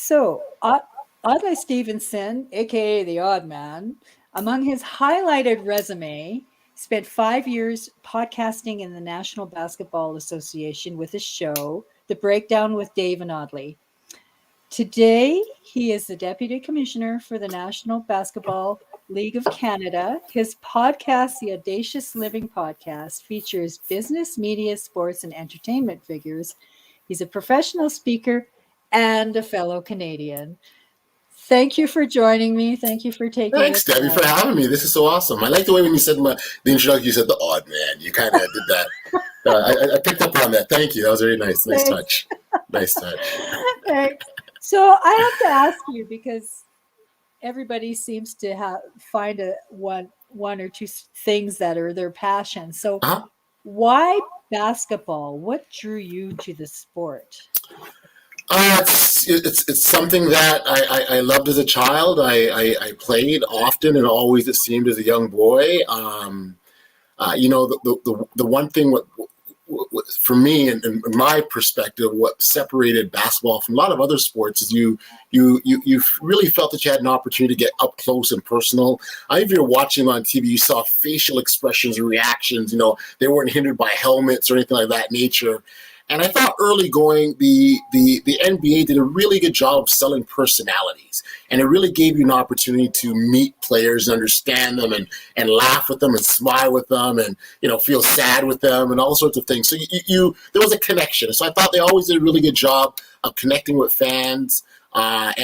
So, Audley Stephenson, aka the Oddman, among his highlighted resume, spent 5 years podcasting in the National Basketball Association with his show, The Breakdown with Dave and Audley. Today, he is the Deputy Commissioner for the National Basketball League of Canada. His podcast, the Audacious Living Podcast, features business, media, sports, and entertainment figures. He's a professional speaker and a fellow Canadian. Thank you for joining me. Thank you for taking Thanks, Debbie, for having me. This is so awesome. I like the way when you said the introduction, you said the odd man. You kind of did that. I picked up on that. Thank you. That was very nice. Nice touch. Nice touch. Thanks. So I have to ask you, because everybody seems to find one or two things that are their passion. So why basketball? What drew you to the sport? It's something that I loved as a child. I played often and always, it seemed, as a young boy. The one thing for me, and my perspective, what separated basketball from a lot of other sports is you really felt that you had an opportunity to get up close and personal. If you're watching on TV, you saw facial expressions and reactions. They weren't hindered by helmets or anything like that nature. And I thought early going, the NBA did a really good job of selling personalities. And it really gave you an opportunity to meet players and understand them and laugh with them and smile with them and, feel sad with them and all sorts of things. So there was a connection. So I thought they always did a really good job of connecting with fans. I've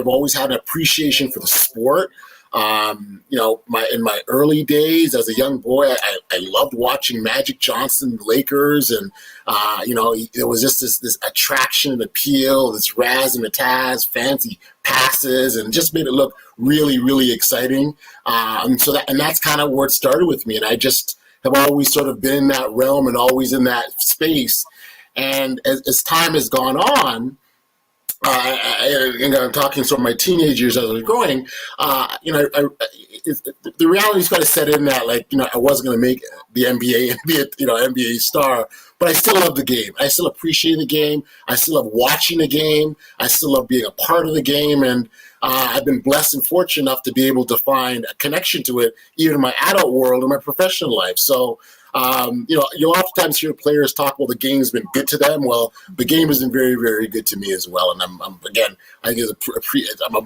always had an appreciation for the sport. In my early days as a young boy, I loved watching Magic Johnson, the Lakers, and it was just this attraction and appeal, this razzmatazz, fancy passes, and just made it look really, really exciting. That's kind of where it started with me, and I just have always sort of been in that realm and always in that space. And as time has gone on, I'm talking sort of my teenage years as I was growing, the reality's got to set in that, I wasn't going to make the NBA and be NBA star, but I still love the game. I still appreciate the game. I still love watching the game. I still love being a part of the game. And I've been blessed and fortunate enough to be able to find a connection to it, even in my adult world and my professional life. So, you'll oftentimes hear players talk, well, the game's been good to them. Well, the game has been very, very good to me as well. And I'm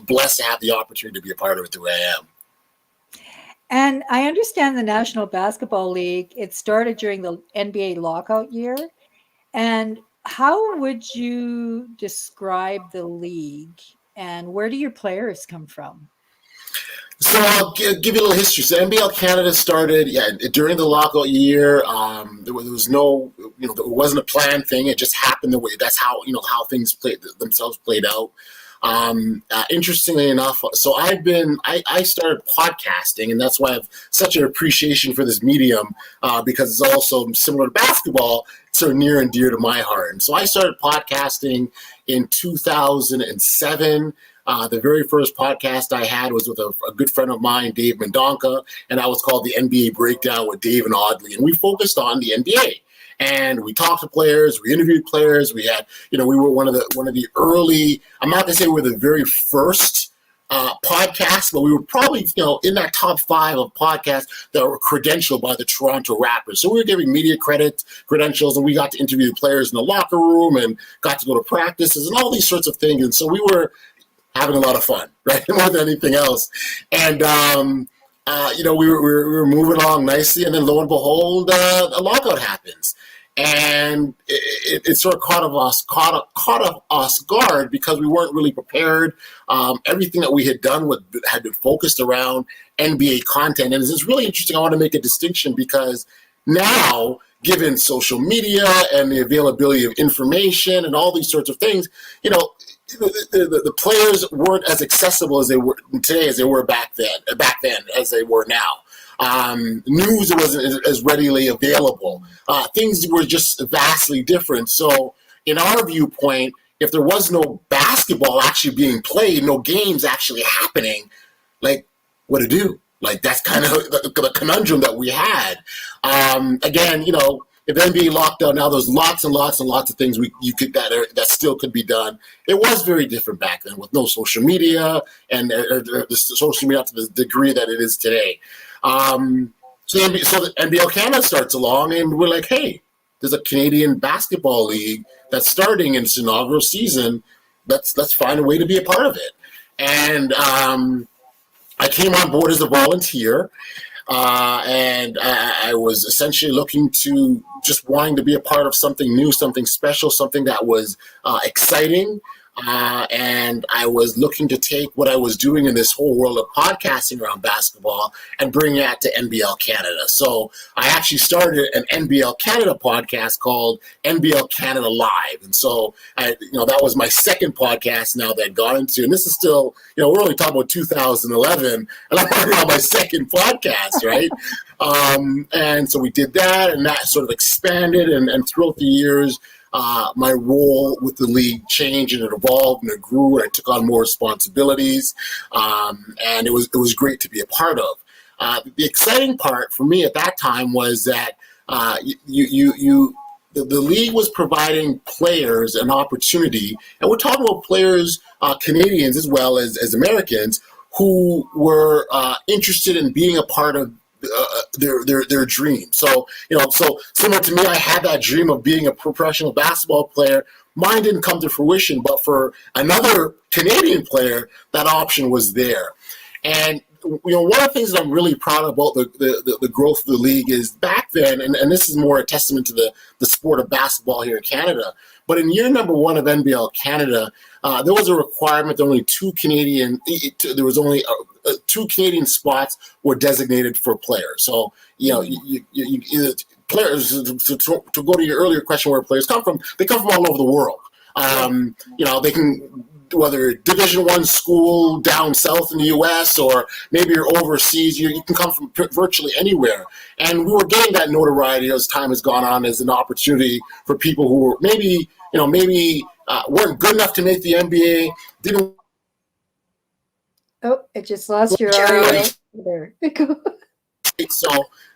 blessed to have the opportunity to be a part of it the way I am. And I understand the National Basketball League, it started during the NBA lockout year. And how would you describe the league, and where do your players come from? So I'll give you a little history. So NBL Canada started, during the lockout year. There was no, it wasn't a planned thing. It just happened the way. That's how things played out. Interestingly enough, so I started podcasting, and that's why I have such an appreciation for this medium, because it's also similar to basketball, sort of near and dear to my heart. And so I started podcasting in 2007. The very first podcast I had was with a good friend of mine, Dave Mendonca, and that was called the NBA Breakdown with Dave and Audley. And we focused on the NBA. And we talked to players, we interviewed players. We had, we were one of the early, I'm not going to say we were the very first podcast, but we were probably, in that top 5 of podcasts that were credentialed by the Toronto Raptors. So we were giving media credentials, and we got to interview players in the locker room and got to go to practices and all these sorts of things. And so we were having a lot of fun, right? More than anything else. And, we were moving along nicely, and then lo and behold, a lockout happens. And it sort of caught us guard because we weren't really prepared. Everything that we had done had been focused around NBA content. And it's really interesting. I want to make a distinction because now, given social media and the availability of information and all these sorts of things, the players weren't as accessible as they were today as they were back then as they were now. News wasn't as readily available. Things were just vastly different. So in our viewpoint, if there was no basketball actually being played, no games actually happening, what to do? That's kind of the conundrum that we had. Again, if NBA locked down, now there's lots and lots and lots of things that still could be done. It was very different back then with no social media and the social media to the degree that it is today. So the NBL Canada starts along, and we're like, hey, there's a Canadian basketball league that's starting in its inaugural season. Let's find a way to be a part of it. And I came on board as a volunteer, and I was essentially wanting to be a part of something new, something special, something that was exciting. And I was looking to take what I was doing in this whole world of podcasting around basketball and bring that to NBL Canada. So I actually started an NBL Canada podcast called NBL Canada Live. And so that was my second podcast now that I got into. And this is still, we're only talking about 2011, and I'm working on my second podcast, right? And so we did that, and that sort of expanded, and throughout the years, my role with the league changed, and it evolved, and it grew, and I took on more responsibilities, and it was great to be a part of. The exciting part for me at that time was that the league was providing players an opportunity, and we're talking about players, Canadians as well as Americans, who were interested in being a part of their dream. So similar to me, I had that dream of being a professional basketball player. Mine didn't come to fruition, but for another Canadian player, that option was there. And one of the things that I'm really proud about the growth of the league is back then, and this is more a testament to the sport of basketball here in Canada, but in year number one of NBL Canada, there was a requirement that only two Canadian spots were designated for players. So, players, to go to your earlier question where players come from, they come from all over the world. They can, whether Division I school down south in the U.S. or maybe you're overseas, you can come from virtually anywhere. And we were getting that notoriety as time has gone on as an opportunity for people who were maybe weren't good enough to make the NBA, didn't. Oh, it just lost your audio there. So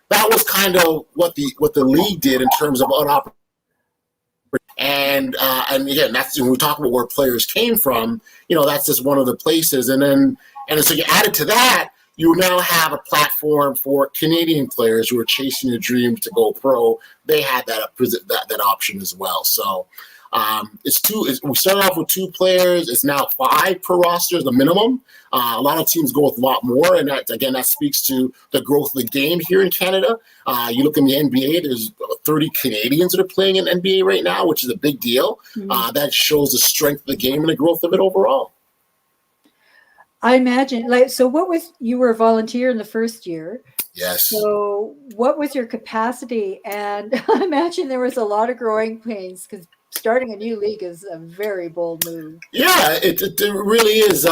that was kind of what the league did in terms of an opportunity. And again, that's when we talk about where players came from. That's just one of the places. And so you added to that, you now have a platform for Canadian players who are chasing their dream to go pro. They had that option as well. So we started off with 2 players. It's now 5 per roster is the minimum. A lot of teams go with a lot more, and that speaks to the growth of the game here in Canada. You look in the NBA, there's 30 Canadians that are playing in NBA right now, which is a big deal. Mm-hmm. That shows the strength of the game and the growth of it overall. I imagine, you were a volunteer in the first year. Yes. So what was your capacity? And I imagine there was a lot of growing pains because starting a new league is a very bold move. Yeah, it really is.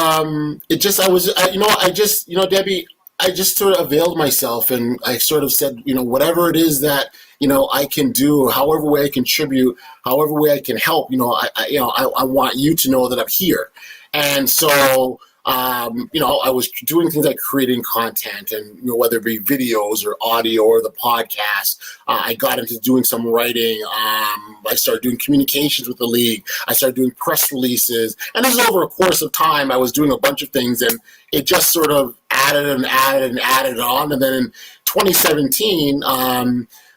Debbie, I just sort of availed myself, and I sort of said, whatever it is that, I can do, however way I contribute, however way I can help, I want you to know that I'm here. And so, I was doing things like creating content, and whether it be videos or audio or the podcast. I got into doing some writing. I started doing communications with the league. I started doing press releases, and this is over a course of time. I was doing a bunch of things, and it just sort of added on. And then in 2017,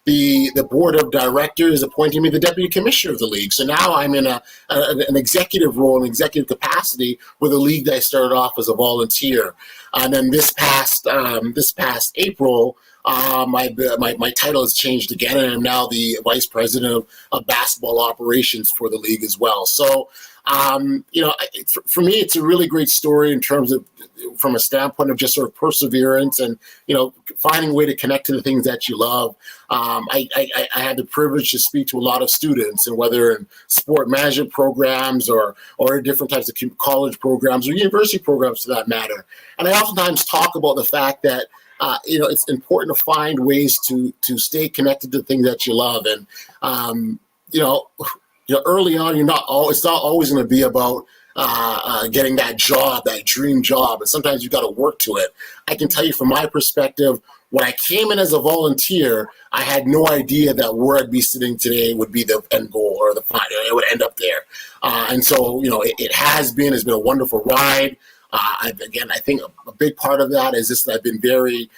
the board of directors appointed me the deputy commissioner of the league. So now I'm in an executive role, an executive capacity with a league that I started off as a volunteer. And then this past April, my title has changed again, and I'm now the vice president of basketball operations for the league as well. So, for me, it's a really great story in terms of, from a standpoint of just sort of perseverance and, finding a way to connect to the things that you love. I had the privilege to speak to a lot of students, and whether in sport management programs or different types of college programs or university programs for that matter. And I oftentimes talk about the fact that, it's important to find ways to stay connected to things that you love. And, early on, it's not always going to be about getting that job, that dream job, and sometimes you got to work to it. I can tell you from my perspective, when I came in as a volunteer, I had no idea that where I'd be sitting today would be the end goal or the final. It would end up there. And so, it's been a wonderful ride. I think a big part of that is just that I've been very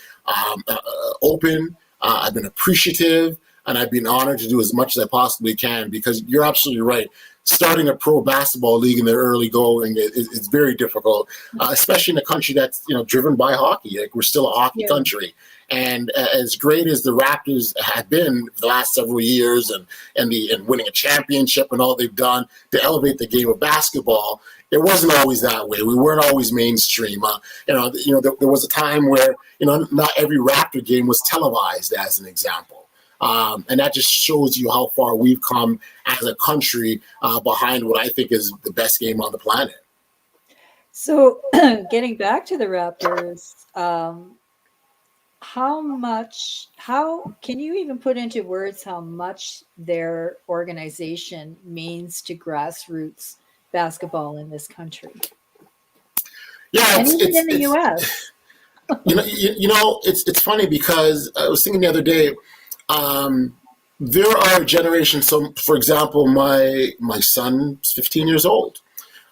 open. I've been appreciative, and I've been honored to do as much as I possibly can, because you're absolutely right. Starting a pro basketball league in the early going is very difficult, especially in a country that's driven by hockey. Like, we're still a hockey country, and as great as the Raptors have been for the last several years, and winning a championship and all they've done to elevate the game of basketball, it wasn't always that way. We weren't always mainstream. There was a time where not every Raptor game was televised, as an example. And that just shows you how far we've come as a country behind what I think is the best game on the planet. So getting back to the Raptors, how can you even put into words how much their organization means to grassroots basketball in this country? Yeah, and even in the U.S. It's funny, because I was thinking the other day, there are generations. So, for example, my son's 15 years old.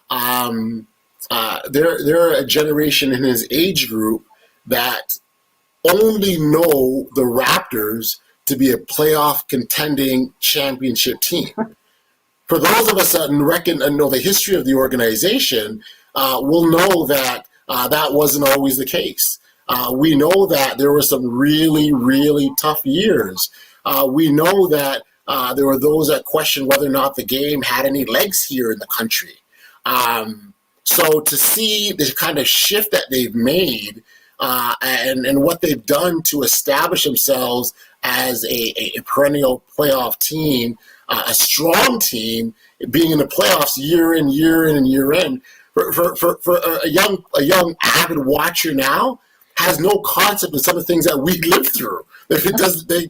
There are a generation in his age group that only know the Raptors to be a playoff contending championship team. For those of us that know the history of the organization, will know that that wasn't always the case. We know that there were some really, really tough years. We know that there were those that questioned whether or not the game had any legs here in the country. So to see the kind of shift that they've made and what they've done to establish themselves as a perennial playoff team, a strong team, being in the playoffs year in, and year in, for a young avid watcher now, has no concept of some of the things that we lived through. It does. They'll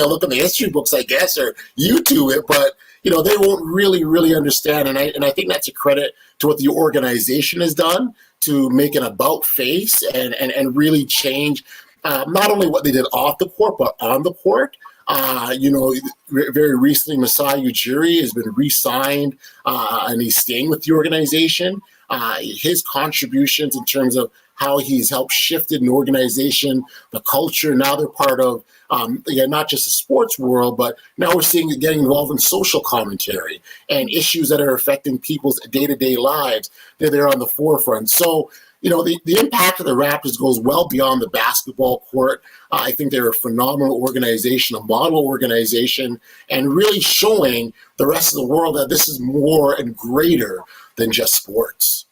look in the history books, I guess, or YouTube it, but they won't really understand. And I think that's a credit to what the organization has done to make an about face and really change not only what they did off the court, but on the court. Very recently, Masai Ujiri has been re-signed, and he's staying with the organization. His contributions in terms of how he's helped shift an organization, the culture. Now they're part of, not just the sports world, but now we're seeing it getting involved in social commentary and issues that are affecting people's day-to-day lives. They're on the forefront. So, the impact of the Raptors goes well beyond the basketball court. I think they're a phenomenal organization, a model organization, and really showing the rest of the world that this is more and greater than just sports.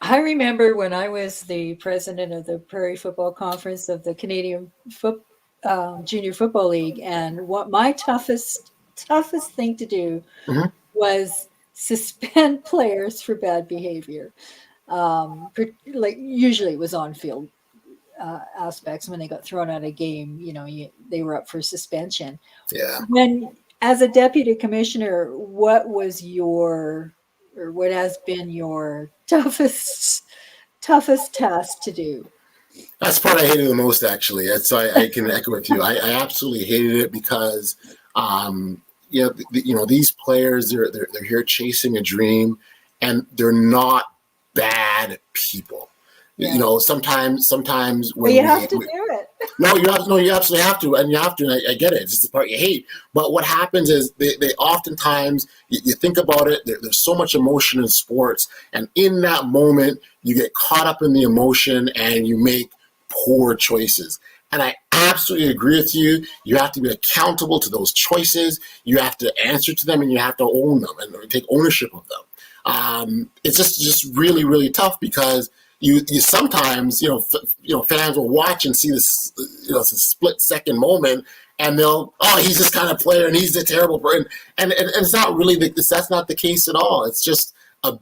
I remember when I was the president of the Prairie Football Conference of the Canadian Junior Football League, and what my toughest thing to do was suspend players for bad behavior. Usually it was on-field aspects. When they got thrown out of a game, they were up for suspension. Yeah. When, as a deputy commissioner, what has been your toughest task to do? That's the part I hated the most, actually. I can echo with you. I absolutely hated it because, these players, they're here chasing a dream, and they're not bad people. Yeah. Sometimes when you have to do it. No, you absolutely have to, and I get it. It's just the part you hate. But what happens is they oftentimes, you think about it, there's so much emotion in sports, and in that moment, you get caught up in the emotion and you make poor choices. And I absolutely agree with you. You have to be accountable to those choices. You have to answer to them, and you have to own them and take ownership of them. It's just really, really tough, because you sometimes, fans will watch and see this, it's a split second moment, and he's this kind of player and he's a terrible player. And it's not really that's not the case at all. It's just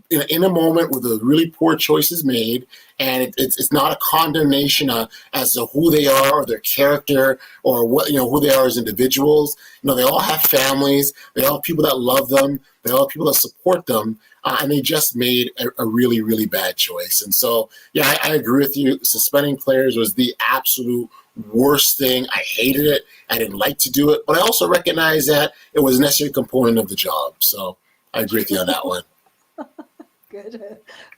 in a moment where the really poor choice is made, and it's not a condemnation as to who they are or their character or what who they are as individuals. They all have families. They all have people that love them. They all have people that support them, and they just made a really, really bad choice. And so, yeah, I agree with you. Suspending players was the absolute worst thing. I hated it. I didn't like to do it, but I also recognize that it was a necessary component of the job. So I agree with you on that one. Good.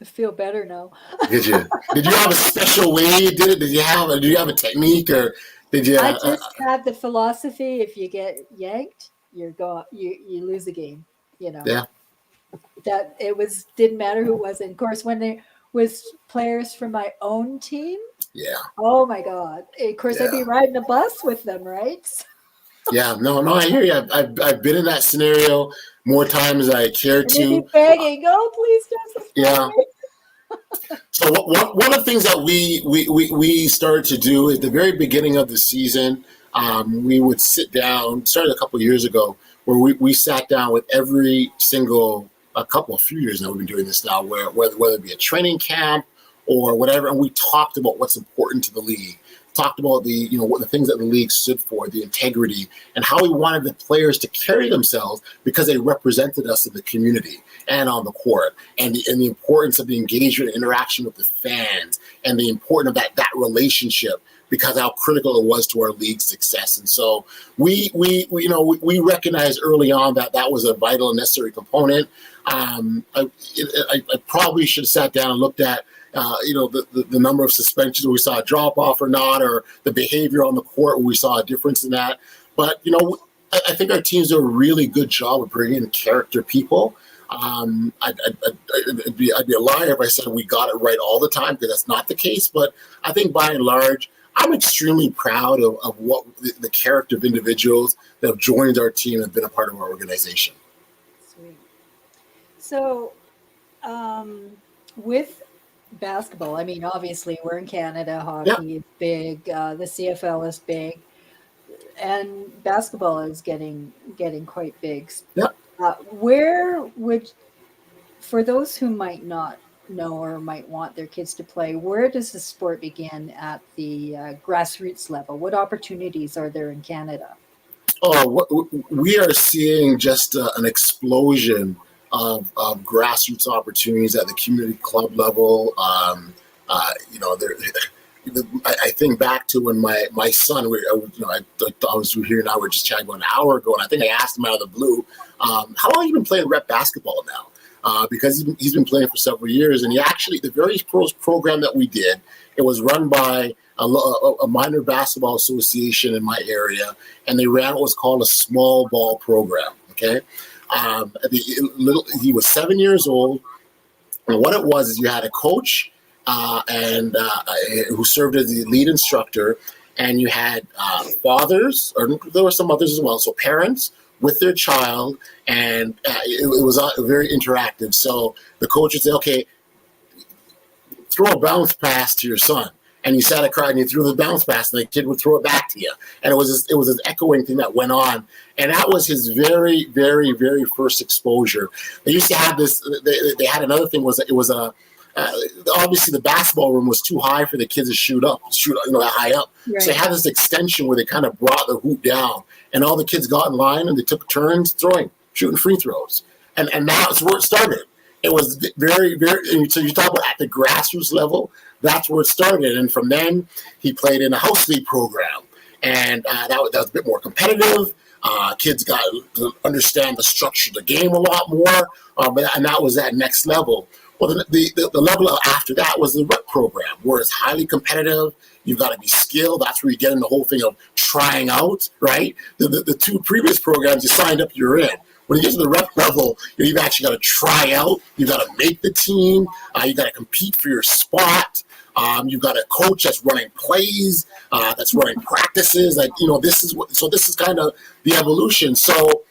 I feel better now. Did you have a special way you did it? Did you have a technique, or did you? I just had the philosophy: if you get yanked, you lose the game. Yeah. That didn't matter who it was. And of course, when there was players from my own team, yeah. Oh my God! Of course, I'd be riding a bus with them, right? Yeah. No. I hear you. I've been in that scenario more times than I care to. Be begging, please don't suspend me. So one of the things that we started to do at the very beginning of the season, we would sit down. Started a couple of years ago, where we sat down with every single a few years now. We've been doing this now, whether it be a training camp or whatever, and we talked about what's important to the league. Talked about what the things that the league stood for, the integrity, and how we wanted the players to carry themselves because they represented us in the community and on the court, and the importance of the engagement and interaction with the fans, and the importance of that relationship, because how critical it was to our league's success. And so we recognized early on that was a vital and necessary component. I probably should have sat down and looked at the number of suspensions where we saw a drop off or not, or the behavior on the court where we saw a difference in that. But I think our teams do a really good job of bringing in character people. I'd be a liar if I said we got it right all the time, because that's not the case. But I think by and large, I'm extremely proud of what the character of individuals that have joined our team and have been a part of our organization. Sweet. So, with basketball, I mean, obviously we're in Canada, hockey is big, the CFL is big, and basketball is getting quite big. Yeah. For those who might not know or might want their kids to play, where does the sport begin at the grassroots level? What opportunities are there in Canada? We are seeing just an explosion of grassroots opportunities at the community club level. I think back to when my son, I was here now, we're just chatting about an hour ago, and I think I asked him out of the blue, how long have you been playing rep basketball now? Because he's been playing for several years, and the very first program that we did, it was run by a minor basketball association in my area, and they ran what was called a small ball program. Okay. He was 7 years old, and what it was is you had a coach who served as the lead instructor, and you had fathers, or there were some others as well, so parents with their child, and it was very interactive. So the coach would say, okay, throw a bounce pass to your son. And you sat across and you threw the bounce pass, and the kid would throw it back to you. And it was this echoing thing that went on. And that was his very, very, very first exposure. They used to have this. They had another thing. Obviously the basketball room was too high for the kids to shoot that high up. Right. So they had this extension where they kind of brought the hoop down, and all the kids got in line and they took turns shooting free throws. And that's where it started. It was very, very. So you talk about at the grassroots level. That's where it started, and from then he played in a house league program, and that was a bit more competitive. Kids got to understand the structure of the game a lot more, and that was that next level. Well, the level after that was the rep program, where it's highly competitive. You've got to be skilled. That's where you get in the whole thing of trying out, right? The two previous programs, you signed up, you're in. When you get to the rep level, you've actually got to try out. You've got to make the team. You've got to compete for your spot. You've got a coach that's running plays, that's running practices. This is kind of the evolution. So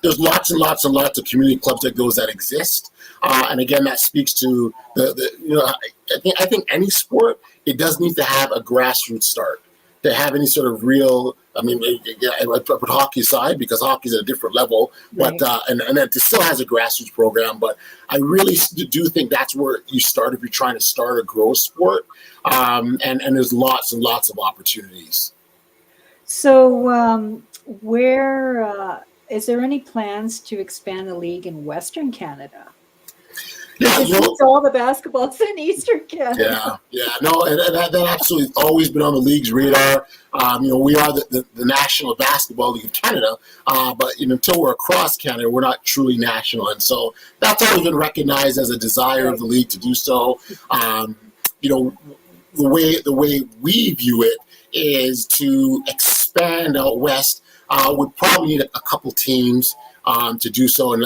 there's lots and lots and lots of community clubs that exist. And again, that speaks to I think any sport, it does need to have a grassroots start. to have any sort of real. I mean, I put hockey aside because hockey's at a different level, but Right. and it still has a grassroots program. But I really do think that's where you start if you're trying to start a growth sport, and there's lots and lots of opportunities. So, where is there any plans to expand the league in Western Canada? Yeah, It seems all the basketball's in Eastern Canada. no, and that absolutely always been on the league's radar. We are the National Basketball League of Canada, but until we're across Canada, we're not truly national, and so that's always been recognized as a desire of the league to do so. The way we view it is to expand out west. Would probably need a couple teams to do so, and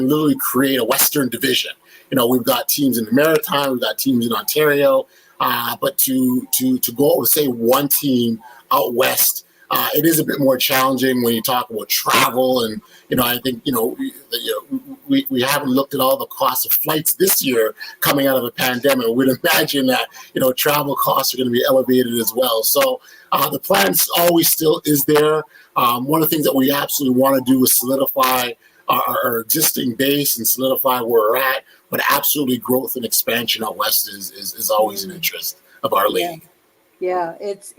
literally create a Western division. We've got teams in the Maritime, we've got teams in Ontario, but to go with, say, one team out west, it is a bit more challenging when you talk about travel. And, I think, we haven't looked at all the costs of flights this year coming out of a pandemic. We'd imagine that, travel costs are going to be elevated as well. So the plan always still is there. One of the things that we absolutely want to do is solidify our existing base and solidify where we're at, but absolutely growth and expansion out west is always an interest of our league. Yeah, it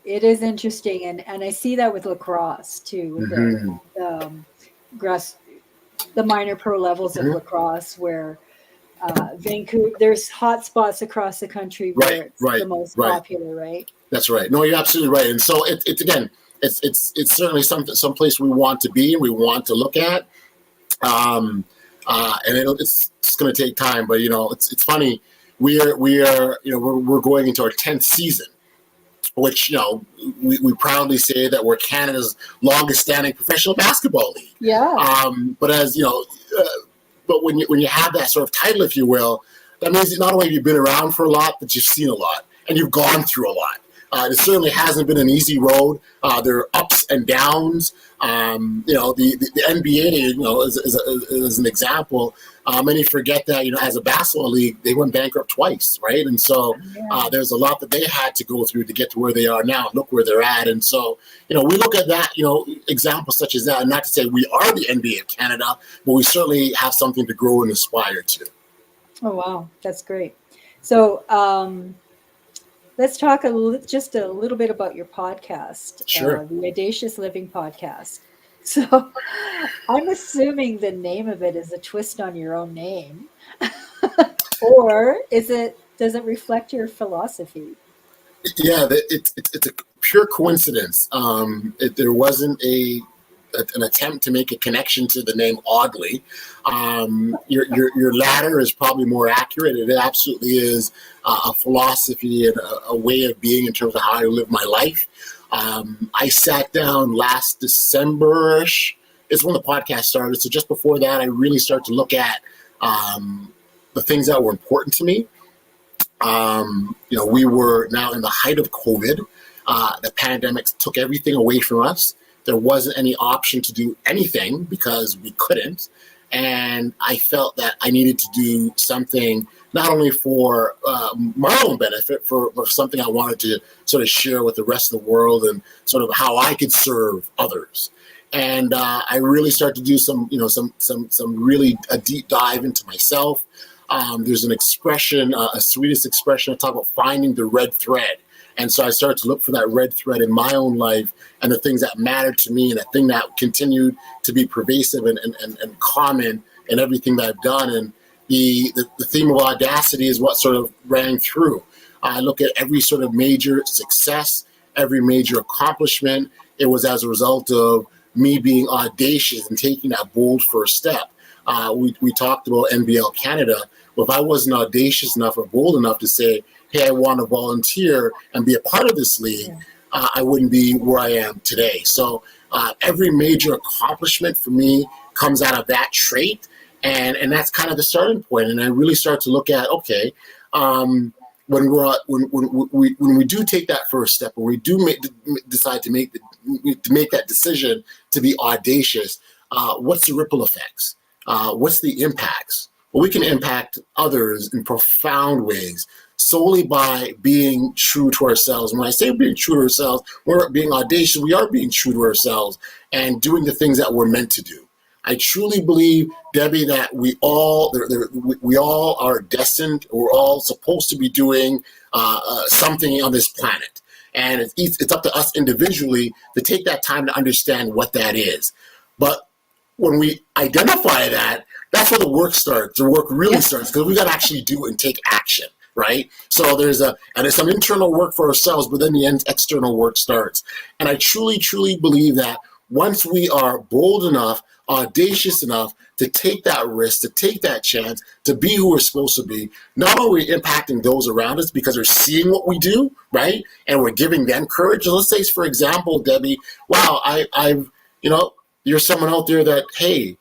is interesting, and I see that with lacrosse too, with the minor pro levels of lacrosse, where Vancouver, there's hot spots across the country where it's the most popular, right? That's right. No, you're absolutely right, and so it's again. It's certainly some place we want to be and we want to look at, and it's going to take time. But it's funny. We're going into our 10th season, which we proudly say that we're Canada's longest standing professional basketball league. Yeah. But but when you have that sort of title, if you will, that means not only have you been around for a lot, but you've seen a lot and you've gone through a lot. It certainly hasn't been an easy road. There are ups and downs. The NBA, is an example. Many forget that, as a basketball league, they went bankrupt twice, right? And so there's a lot that they had to go through to get to where they are now. Look where they're at. And so, we look at that, examples such as that, and not to say we are the NBA of Canada, but we certainly have something to grow and aspire to. Oh, wow. That's great. So, let's talk just a little bit about your podcast, Sure. The Audacious Living Podcast. So I'm assuming the name of it is a twist on your own name, or does it reflect your philosophy? Yeah, it's a pure coincidence. There wasn't an attempt to make a connection to the name Audley. Your latter is probably more accurate. It absolutely is a philosophy and a way of being in terms of how I live my life. I sat down last December-ish is when the podcast started. So just before that, I really started to look at the things that were important to me. We were now in the height of COVID. The pandemic took everything away from us. There wasn't any option to do anything because we couldn't. And I felt that I needed to do something not only for my own benefit, for something I wanted to sort of share with the rest of the world and sort of how I could serve others. And I really started to do some really a deep dive into myself. There's an expression, a Swedish expression, I talk about finding the red thread. And so I started to look for that red thread in my own life and the things that mattered to me and the thing that continued to be pervasive and common in everything that I've done. And the theme of audacity is what sort of rang through. I look at every sort of major success, every major accomplishment. It was as a result of me being audacious and taking that bold first step. We talked about NBL Canada. Well, if I wasn't audacious enough or bold enough to say, hey, I want to volunteer and be a part of this league, I wouldn't be where I am today. So every major accomplishment for me comes out of that trait. And that's kind of the starting point. And I really start to look at, okay, when we do take that first step, when we do decide to make that decision to be audacious, what's the ripple effects? What's the impacts? Well, we can impact others in profound ways. solely by being true to ourselves. When I say being true to ourselves, we're being audacious. We are being true to ourselves and doing the things that we're meant to do. I truly believe, Debbie, that we all are destined. We're all supposed to be doing something on this planet, and it's up to us individually to take that time to understand what that is. But when we identify that, that's where the work starts. The work really starts, because we got to actually do it and take action, right? So there's some internal work for ourselves, but then the external work starts. And I truly, truly believe that once we are bold enough, audacious enough to take that risk, to take that chance, to be who we're supposed to be, not only impacting those around us because they're seeing what we do, right? And we're giving them courage. Let's say, for example, Debbie, wow, I've you're someone out there that, hey,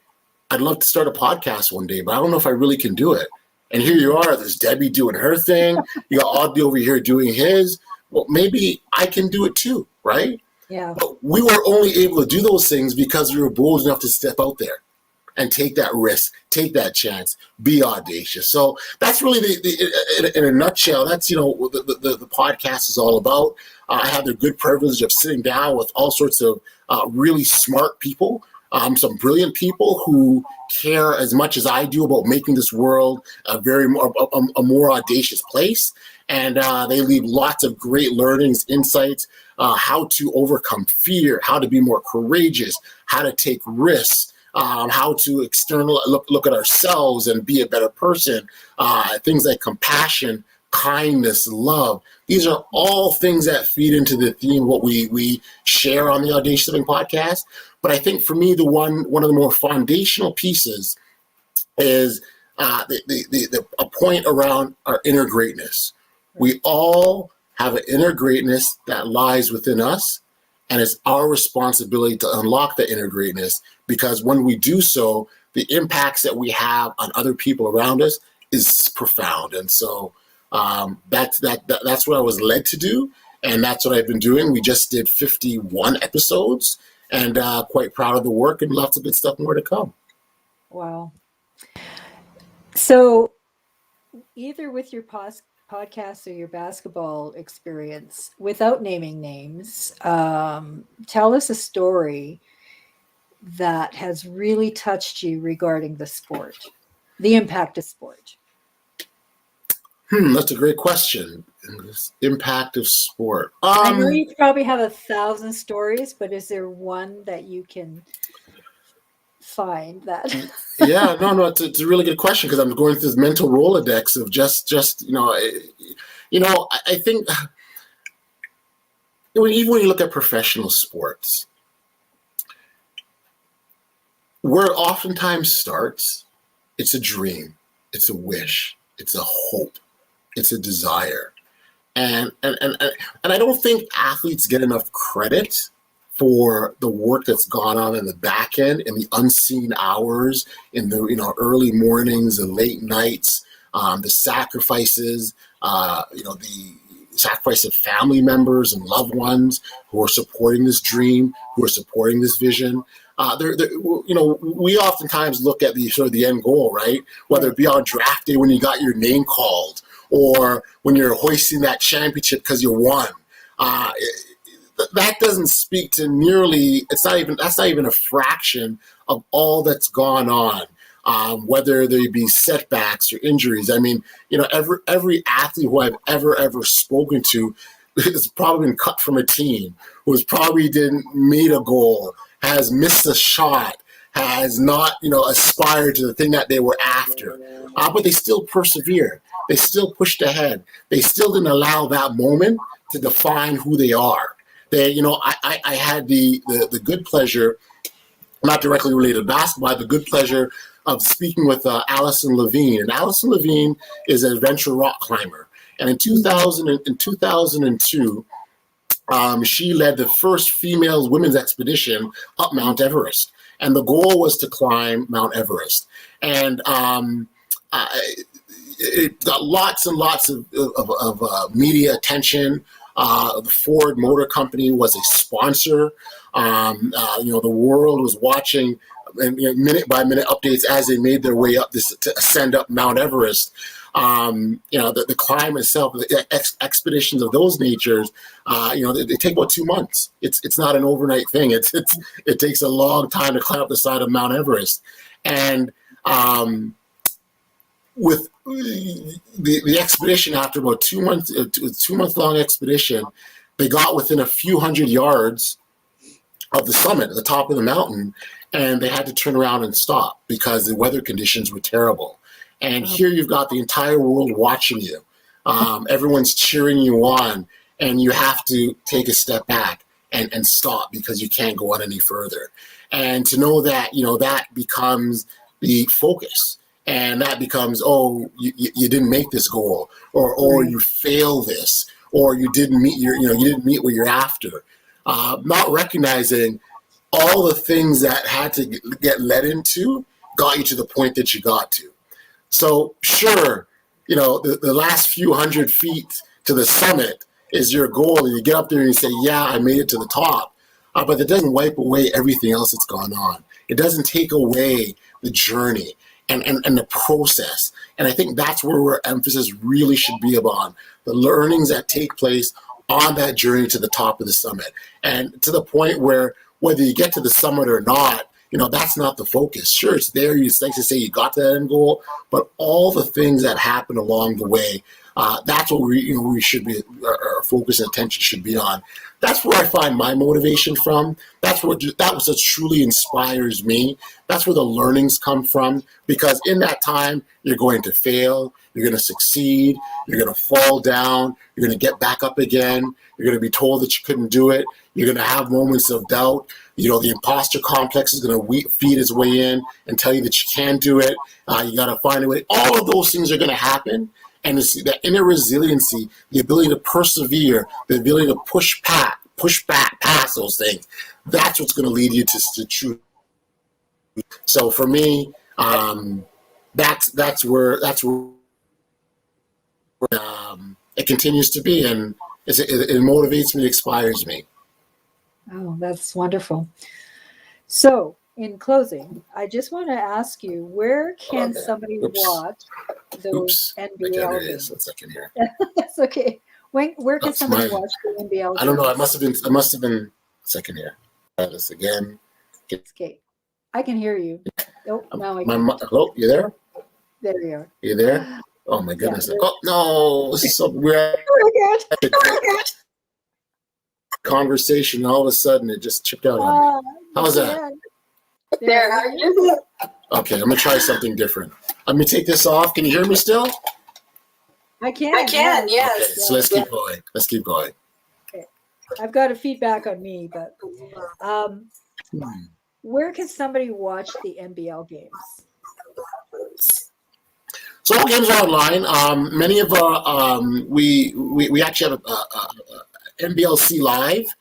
I'd love to start a podcast one day, but I don't know if I really can do it. And here you are, there's Debbie doing her thing. You got Audley over here doing his. Well, maybe I can do it too, right? Yeah. But we were only able to do those things because we were bold enough to step out there and take that risk, take that chance, be audacious. So that's really in a nutshell, that's, the podcast is all about. I have the good privilege of sitting down with all sorts of really smart people, some brilliant people who care as much as I do about making this world a more audacious place. And they leave lots of great learnings, insights, how to overcome fear, how to be more courageous, how to take risks, how to look at ourselves and be a better person, things like compassion, kindness, love. These are all things that feed into the theme what we share on the Audacious Living Podcast. But I think for me, one of the more foundational pieces is a point around our inner greatness. We all have an inner greatness that lies within us, and it's our responsibility to unlock that inner greatness, because when we do so, the impacts that we have on other people around us is profound. And so that's what I was led to do, and that's what I've been doing. We just did 51 episodes, and quite proud of the work, and lots of good stuff more to come. Wow. So either with your podcast or your basketball experience, without naming names, tell us a story that has really touched you regarding the sport, the impact of sport. That's a great question. Impact of sport. I know you probably have 1,000 stories, but is there one that you can find that? Yeah, no, it's a really good question, because I'm going through this mental Rolodex of just I think even when you look at professional sports, where it oftentimes starts, it's a dream, it's a wish, it's a hope, it's a desire. And I don't think athletes get enough credit for the work that's gone on in the back end, in the unseen hours, in the early mornings and late nights, the sacrifices, the sacrifice of family members and loved ones who are supporting this dream, who are supporting this vision. We oftentimes look at the end goal, right? Whether it be on draft day when you got your name called, or when you're hoisting that championship because you won. That doesn't speak to nearly. That's not even a fraction of all that's gone on. Whether they be setbacks or injuries. I mean, every athlete who I've ever spoken to has probably been cut from a team, who has probably made a goal, has missed a shot, has not aspired to the thing that they were after, but they still persevered. They still pushed ahead. They still didn't allow that moment to define who they are. I had the good pleasure, not directly related to basketball, the good pleasure of speaking with Alison Levine. And Alison Levine is an adventure rock climber. And in 2002, she led the first female women's expedition up Mount Everest. And the goal was to climb Mount Everest. And it got lots and lots of media attention. The Ford Motor Company was a sponsor. The world was watching minute by minute updates as they made their way up to ascend up Mount Everest. The climb itself, the expeditions of those natures, they take about 2 months. It's not an overnight thing. It takes a long time to climb up the side of Mount Everest. And with the expedition, after about 2 months, a 2-month long expedition, they got within a few hundred yards of the summit, at the top of the mountain, and they had to turn around and stop because the weather conditions were terrible. And here you've got the entire world watching you. Everyone's cheering you on, and you have to take a step back and stop because you can't go on any further. And to know that, that becomes the focus. And that becomes, you didn't make this goal, or you failed this, or you didn't meet you didn't meet what you're after. Not recognizing all the things that had to get led into got you to the point that you got to. So sure, the last few hundred feet to the summit is your goal, and you get up there and you say, yeah, I made it to the top. But that doesn't wipe away everything else that's gone on. It doesn't take away the journey and the process. And I think that's where our emphasis really should be upon the learnings that take place on that journey to the top of the summit. And to the point where whether you get to the summit or not, that's not the focus. Sure, it's there. It's nice to say you got to that end goal, but all the things that happen along the way, that's what we should be, our focus and attention should be on. That's where I find my motivation from. That was what truly inspires me. That's where the learnings come from, because in that time, you're going to fail, you're going to succeed, you're going to fall down, you're going to get back up again, you're going to be told that you couldn't do it, you're going to have moments of doubt. The imposter complex is going to feed its way in and tell you that you can't do it. You got to find a way. All of those things are going to happen. And it's that inner resiliency, the ability to persevere, the ability to push back past those things. That's what's going to lead you to truth. So for me, that's where it continues to be, and it motivates me, it inspires me. Oh, that's wonderful. So, in closing, I just want to ask you, where can somebody watch those NBL games? One second here. That's okay. Where can somebody watch the NBL games? I don't know. I must have been. Second here. Try this again. Okay. I can hear you. Oh, now I can. Hello, you there? There you are. You there? Oh my goodness. Yeah, no, this is so weird. Oh my God. Conversation, all of a sudden it just chipped out on me. How's that? There. How are you? Okay, I'm gonna try something different. Let me take this off. Can you hear me still? I can. Yes. Okay, so let's keep going. Okay. I've got a feedback on me, but where can somebody watch the NBL games? So all games are online. Many of our we actually have a NBLC Live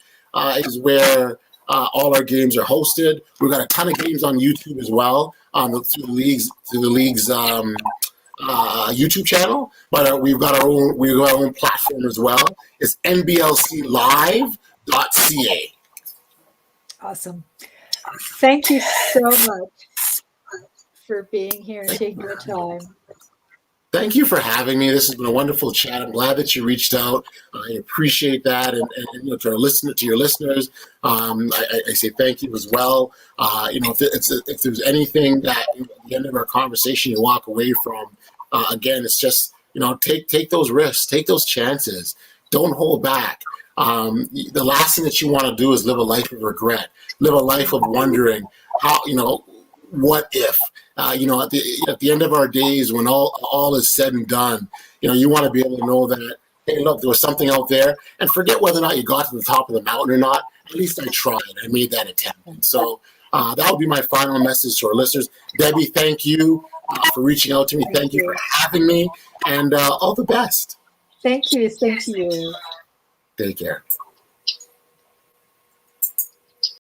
is where all our games are hosted. We've got a ton of games on YouTube as well through the league's YouTube channel. But we've got our own platform as well. It's nblclive.ca. Awesome. Thank you so much for being here and taking the time. Thank you for having me. This has been a wonderful chat. I'm glad that you reached out. I appreciate that, and to your listeners, I say thank you as well. If there's anything that at the end of our conversation you walk away from, again, it's just take those risks, take those chances, don't hold back. The last thing that you want to do is live a life of regret, live a life of wondering how what if. At the end of our days, when all is said and done, you want to be able to know that, hey, look, there was something out there, and forget whether or not you got to the top of the mountain or not. At least I tried. I made that attempt. And so that would be my final message to our listeners. Debbie, thank you for reaching out to me. Thank you for having me, and all the best. Thank you. Thank you. Take care.